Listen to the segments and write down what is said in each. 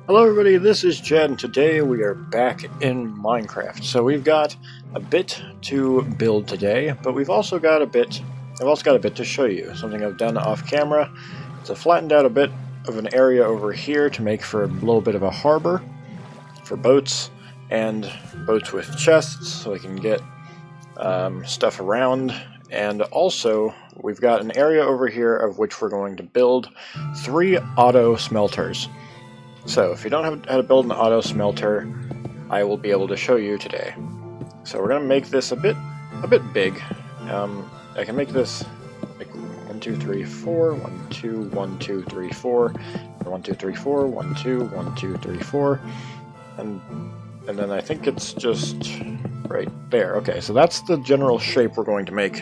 Hello everybody, this is Chad, and today we are back in Minecraft. So we've got a bit to build today, but I've also got a bit to show you. Something I've done off camera. So I flattened out a bit of an area over here to make for a little bit of a harbor for boats, and boats with chests so we can get stuff around. And also, we've got an area over here of which we're going to build 3 auto smelters. So if you don't know how to build an auto smelter, I will be able to show you today. So we're going to make this a bit big. I can make this like 1, 2, 3, 4, 1, 2, 1, 2, 3, 4, 1, 2, 3, 4, 1, 2, 1, 2, 3, 4, and then I think it's just right there. Okay, so that's the general shape we're going to make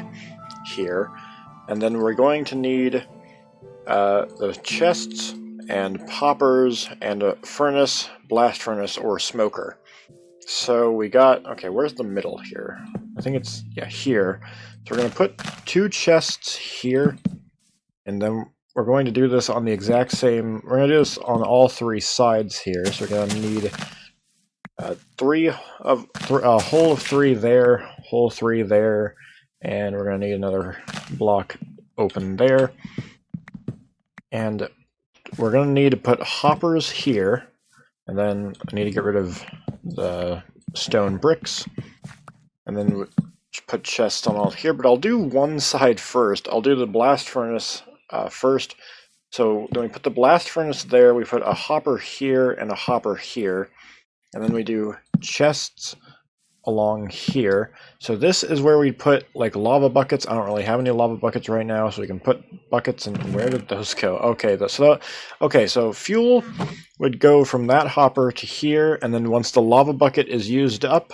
here, and then we're going to need the chests and poppers and a furnace, blast furnace, or smoker. So we got, okay, where's the middle here? I think it's, yeah, here. So we're going to put 2 chests here, and then we're going to do this on the exact same, we're going to do this on all 3 sides here. So we're going to need a hole of 3 there, hole 3 there, and we're going to need another block open there. And we're going to need to put hoppers here, and then I need to get rid of the stone bricks, and then put chests on all here, but I'll do one side first. I'll do the blast furnace first. So then we put the blast furnace there, we put a hopper here and a hopper here, and then we do chests along here. So this is where we put like lava buckets. I don't really have any lava buckets right now, so we can put buckets. And where did those go? Okay, so fuel would go from that hopper to here, and then once the lava bucket is used up,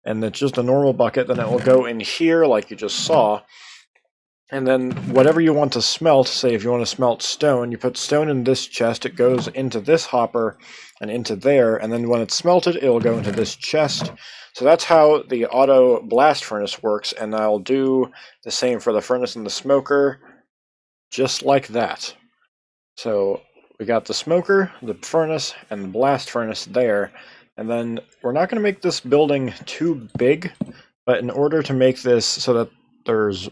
and it's just a normal bucket, then it will go in here like you just saw. And then whatever you want to smelt, say if you want to smelt stone, you put stone in this chest, it goes into this hopper and into there, and then when it's smelted, it'll go into this chest. So that's how the auto blast furnace works, and I'll do the same for the furnace and the smoker, just like that. So we got the smoker, the furnace, and the blast furnace there, and then we're not going to make this building too big, but in order to make this so that there's,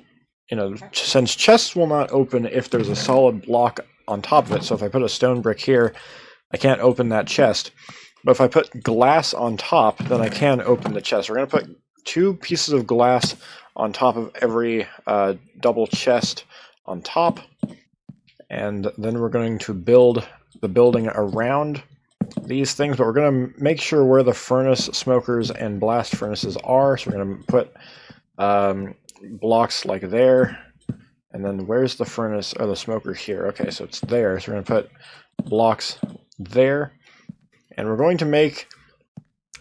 you know, since chests will not open if there's a solid block on top of it, so if I put a stone brick here, I can't open that chest. But if I put glass on top, then I can open the chest. We're going to put 2 pieces of glass on top of every double chest on top. And then we're going to build the building around these things. But we're going to make sure where the furnace, smokers, and blast furnaces are. So we're going to put blocks like there. And then where's the furnace or the smoker here? Okay, so it's there. So we're going to put blocks there. And we're going to make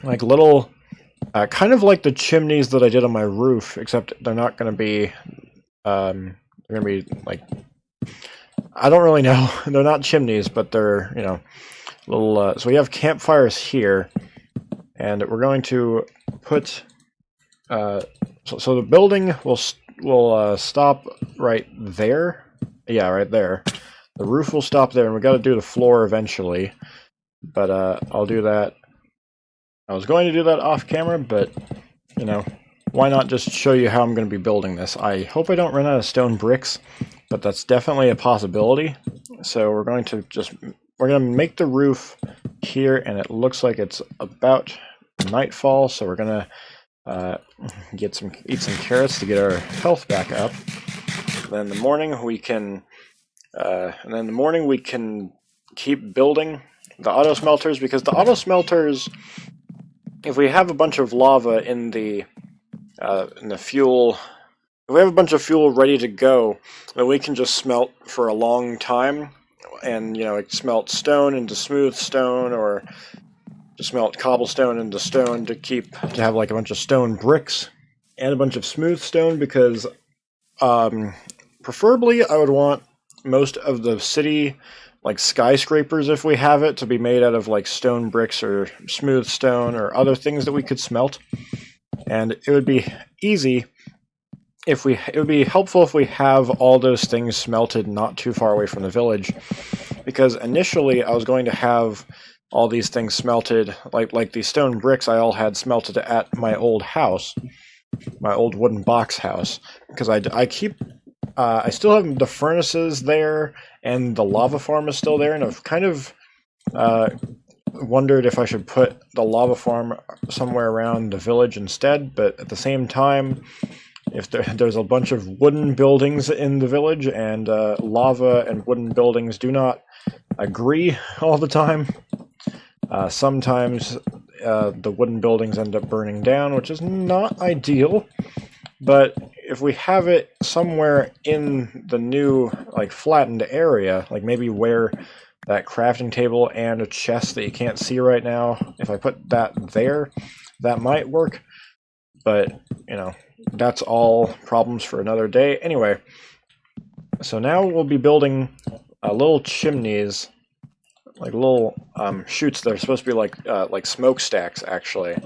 like little, kind of like the chimneys that I did on my roof, except they're not going to be, they're going to be like, I don't really know. They're not chimneys, but they're, you know, little, so we have campfires here, and we're going to put, so the building will stop right there. Yeah, right there. The roof will stop there, and we got to do the floor eventually. But I'll do that. I was going to do that off camera, but, you know, why not just show you how I'm going to be building this? I hope I don't run out of stone bricks, but that's definitely a possibility. So we're going to make the roof here, and it looks like it's about nightfall, so we're going to eat some carrots to get our health back up. Then in the morning we can keep building the auto smelters, because the auto smelters, if we have a bunch of lava in the fuel, if we have a bunch of fuel ready to go, then we can just smelt for a long time, and, you know, like smelt stone into smooth stone, or just smelt cobblestone into stone to have like a bunch of stone bricks and a bunch of smooth stone, because preferably I would want most of the city, like skyscrapers, if we have it, to be made out of like stone bricks or smooth stone or other things that we could smelt. And it would be easy if it would be helpful if we have all those things smelted not too far away from the village, because initially I was going to have all these things smelted, like these stone bricks I all had smelted at my old house, my old wooden box house, because I still have the furnaces there, and the lava farm is still there, and I've kind of wondered if I should put the lava farm somewhere around the village instead, but at the same time, if there's a bunch of wooden buildings in the village, and lava and wooden buildings do not agree all the time, sometimes the wooden buildings end up burning down, which is not ideal, but if we have it somewhere in the new, like, flattened area, like maybe where that crafting table and a chest that you can't see right now, if I put that there, that might work, but, you know, that's all problems for another day. Anyway, so now we'll be building little chimneys, like little chutes that are supposed to be like smokestacks, actually,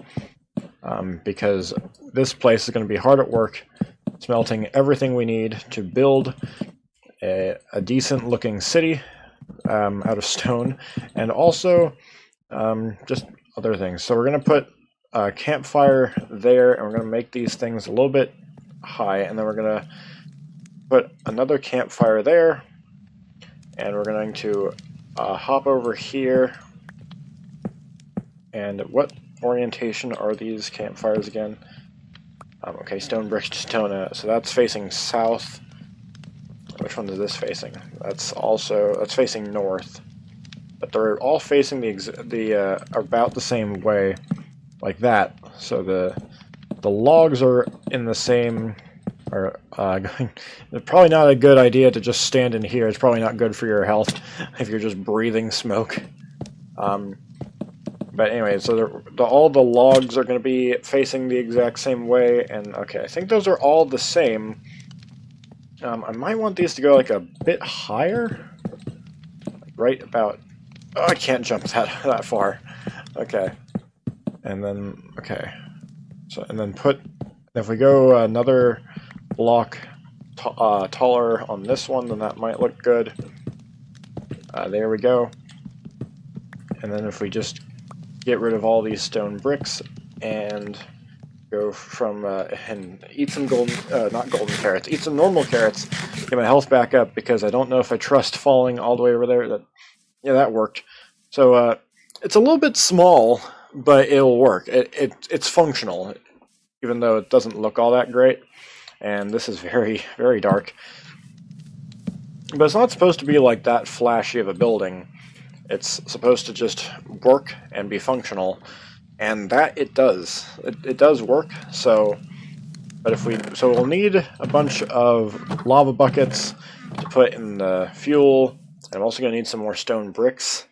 because this place is going to be hard at work smelting everything we need to build a decent looking city out of stone, and also just other things. So we're going to put a campfire there, and we're going to make these things a little bit high, and then we're going to put another campfire there, and we're going to hop over here. And what orientation are these campfires again? Okay, stone, brick, stone. So that's facing south. Which one is this facing? That's facing north, but they're all facing about the same way, like that. So the logs are in the same. It's probably not a good idea to just stand in here. It's probably not good for your health if you're just breathing smoke. But anyway, so all the logs are going to be facing the exact same way, and okay, I think those are all the same. I might want these to go like a bit higher, like right about. Oh, I can't jump that far. Okay, and then if we go another block taller on this one, then that might look good. There we go. And then if we just get rid of all these stone bricks and go from and eat some not golden carrots, eat some normal carrots, get my health back up, because I don't know if I trust falling all the way over there. That worked. So it's a little bit small, but it'll work. It's functional, even though it doesn't look all that great. And this is very, very dark. But it's not supposed to be like that flashy of a building. It's supposed to just work and be functional, and that it does. It does work. So we'll need a bunch of lava buckets to put in the fuel. And I'm also going to need some more stone bricks,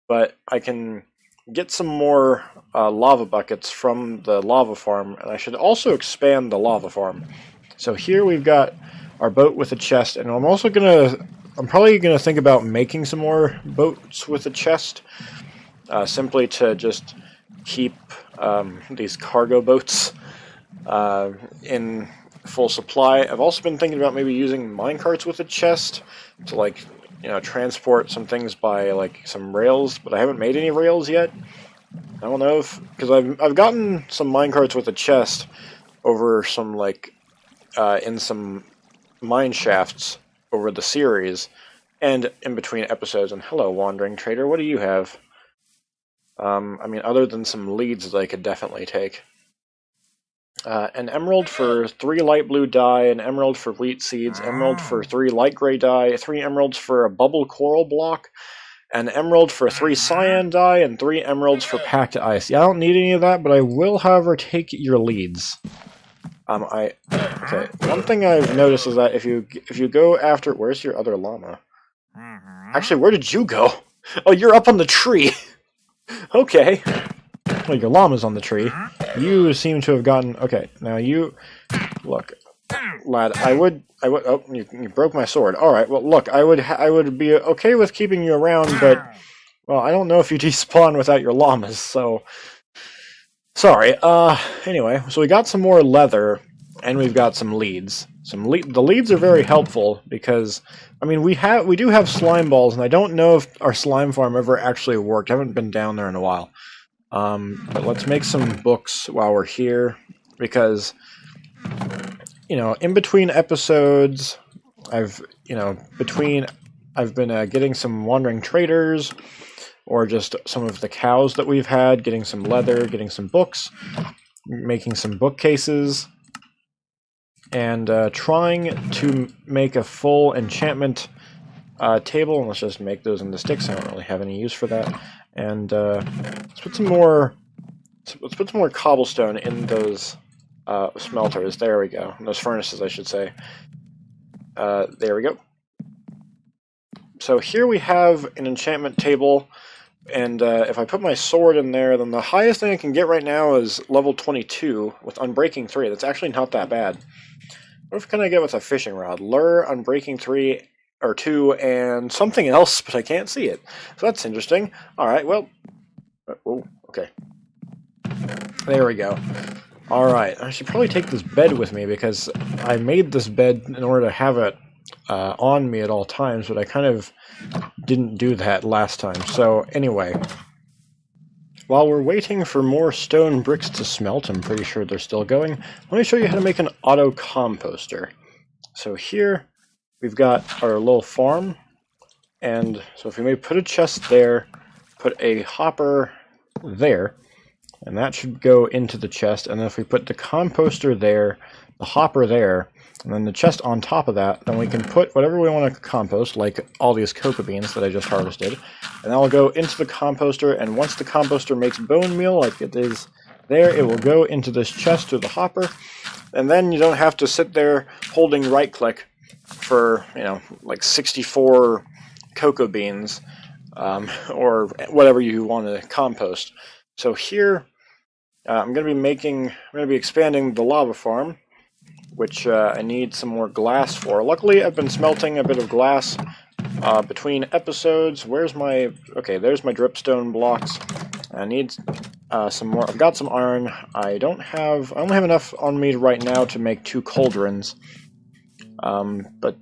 but I can get some more lava buckets from the lava farm, and I should also expand the lava farm. So here we've got our boat with a chest, and I'm probably going to think about making some more boats with a chest, simply to just keep these cargo boats in full supply. I've also been thinking about maybe using minecarts with a chest to, like, transport some things by, like, some rails, but I haven't made any rails yet. I don't know because I've gotten some minecarts with a chest over some, like, in some mine shafts over the series, and in between episodes. And hello, Wandering Trader, what do you have? I mean, other than some leads that I could definitely take. An emerald for 3 light blue dye, an emerald for wheat seeds, emerald for 3 light gray dye, 3 emeralds for a bubble coral block, an emerald for 3 cyan dye, and 3 emeralds for packed ice. Yeah, I don't need any of that, but I will, however, take your leads. Okay. One thing I've noticed is that if you go after, where's your other llama? Actually, where did you go? Oh, you're up on the tree. Okay. Well, your llama's on the tree. You seem to have gotten. Okay, now you look, lad. I would. Oh, you broke my sword. All right. Well, look, I would be okay with keeping you around, but well, I don't know if you despawn without your llamas. So. Sorry, anyway, so we got some more leather, and we've got some leads. The leads are very helpful because, I mean, we do have slime balls, and I don't know if our slime farm ever actually worked. I haven't been down there in a while. But let's make some books while we're here, because, you know, in between episodes, I've been getting some wandering traders, or just some of the cows that we've had, getting some leather, getting some books, making some bookcases, and trying to make a full enchantment table. And let's just make those into sticks. I don't really have any use for that. And let's put some more cobblestone in those smelters. There we go. Those furnaces, I should say. There we go. So here we have an enchantment table, and if I put my sword in there, then the highest thing I can get right now is level 22 with Unbreaking 3. That's actually not that bad. What can I get with a fishing rod? Lure, Unbreaking 3, or 2, and something else, but I can't see it. So that's interesting. Alright, well... Oh, okay. There we go. Alright, I should probably take this bed with me, because I made this bed in order to have it on me at all times, but I kind of didn't do that last time. So anyway, while we're waiting for more stone bricks to smelt, I'm pretty sure they're still going, let me show you how to make an auto composter. So here we've got our little farm, and so if we may put a chest there, put a hopper there, and that should go into the chest, and then if we put the composter there, the hopper there, and then the chest on top of that, then we can put whatever we want to compost, like all these cocoa beans that I just harvested, and that will go into the composter, and once the composter makes bone meal, like it is there, it will go into this chest or the hopper, and then you don't have to sit there holding right-click for, you know, like 64 cocoa beans, or whatever you want to compost. So here, I'm going to be expanding the lava farm, which I need some more glass for. Luckily, I've been smelting a bit of glass between episodes. There's my dripstone blocks. I need some more. I've got some iron. I only have enough on me right now to make 2 cauldrons. But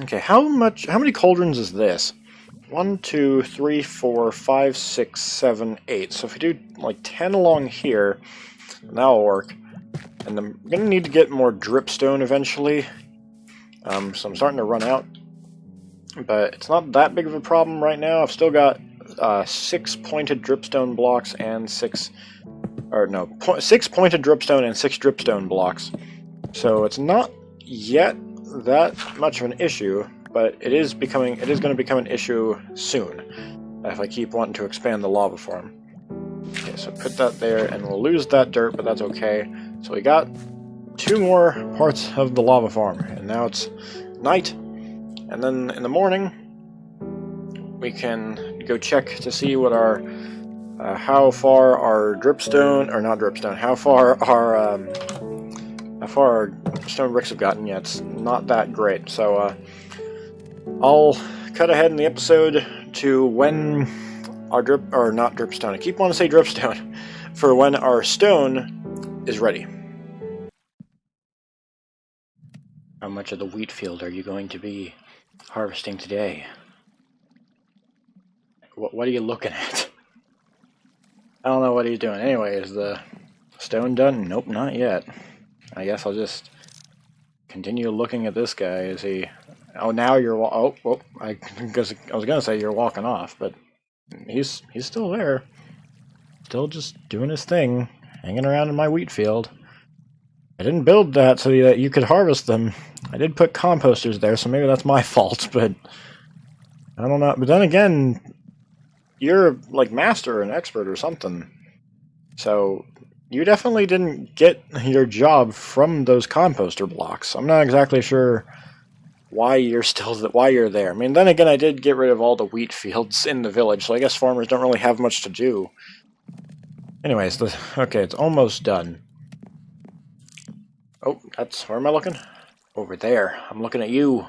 okay, how many cauldrons is this? 1, 2, 3, 4, 5, 6, 7, 8. So if we do like 10 along here, that'll work. And I'm going to need to get more dripstone eventually. So I'm starting to run out. But it's not that big of a problem right now. I've still got 6 pointed dripstone blocks and 6 pointed dripstone and 6 dripstone blocks. So it's not yet that much of an issue, but it is going to become an issue soon if I keep wanting to expand the lava farm. Okay, so put that there, and we'll lose that dirt, but that's okay. So we got 2 more parts of the lava farm, and now it's night, and then in the morning we can go check to see what our how far our stone bricks have gotten. Yeah, it's not that great. So I'll cut ahead in the episode to when our I keep wanting to say dripstone, for when our stone is ready. How much of the wheat field are you going to be harvesting today? What are you looking at? I don't know what he's doing. Anyway, is the stone done? Nope, not yet. I guess I'll just continue looking at this guy. Is he... Oh, now you're... I was going to say you're walking off, but he's still there. Still just doing his thing, hanging around in my wheat field. I didn't build that so that you could harvest them. I did put composters there, so maybe that's my fault, but I don't know. But then again, you're like master and expert or something. So you definitely didn't get your job from those composter blocks. I'm not exactly sure why you're there. I mean, then again, I did get rid of all the wheat fields in the village, so I guess farmers don't really have much to do. Anyways, okay, it's almost done. Oh, where am I looking? Over there. I'm looking at you.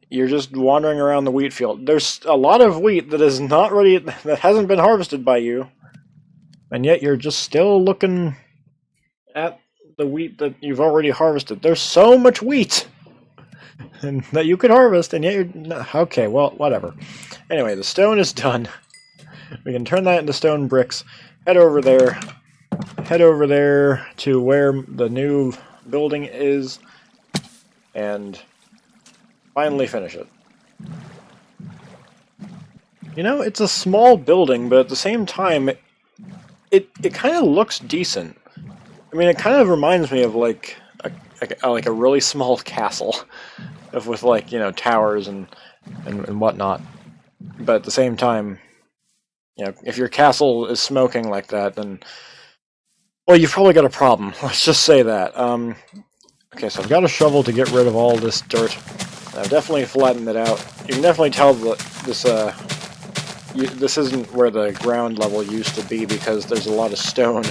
You're just wandering around the wheat field. There's a lot of wheat that is not ready, that hasn't been harvested by you. And yet you're just still looking at the wheat that you've already harvested. There's so much wheat and that you could harvest, and yet you're not. Okay, well, whatever. Anyway, the stone is done. We can turn that into stone bricks. Head over there to where the new building is, and finally finish it. You know, it's a small building, but at the same time, it kind of looks decent. I mean, it kind of reminds me of like a really small castle, with like, you know, towers and whatnot. But at the same time, you know, if your castle is smoking like that, then, well, you've probably got a problem. Let's just say that. Okay, so I've got a shovel to get rid of all this dirt. I've definitely flattened it out. You can definitely tell that this isn't where the ground level used to be, because there's a lot of stone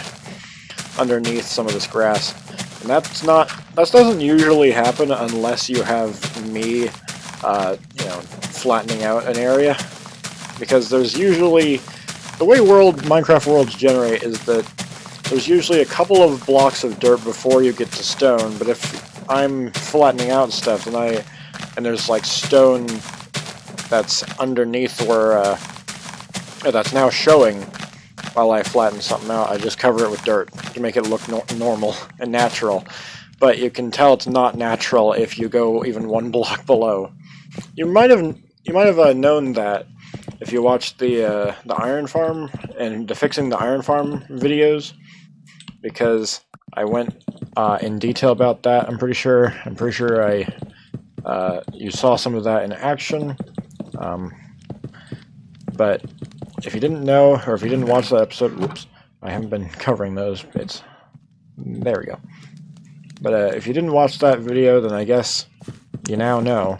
underneath some of this grass. And that doesn't usually happen unless you have me, you know, flattening out an area. Because there's usually, the way Minecraft worlds generate is that there's usually a couple of blocks of dirt before you get to stone, but if I'm flattening out stuff, and there's like stone that's underneath where, that's now showing while I flatten something out, I just cover it with dirt to make it look normal and natural. But you can tell it's not natural if you go even one block below. You might have known that if you watched the iron farm and the fixing the iron farm videos, because I went in detail about that. I'm pretty sure you saw some of that in action. But if you didn't know, or if you didn't watch that episode, whoops, I haven't been covering those bits. There we go. But if you didn't watch that video, then I guess you now know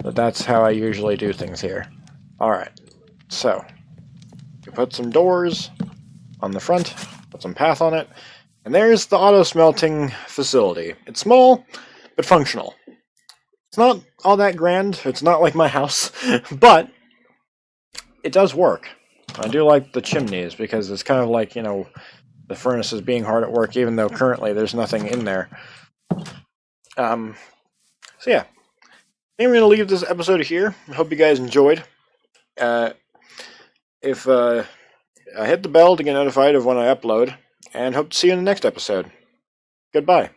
that that's how I usually do things here. Alright, so you put some doors on the front, put some path on it, and there's the auto smelting facility. It's small, but functional. It's not all that grand, it's not like my house, but it does work. I do like the chimneys, because it's kind of like, you know, the furnace is being hard at work, even though currently there's nothing in there. So yeah, I'm going to leave this episode here. I hope you guys enjoyed. If I hit the bell to get notified of when I upload, and hope to see you in the next episode. Goodbye.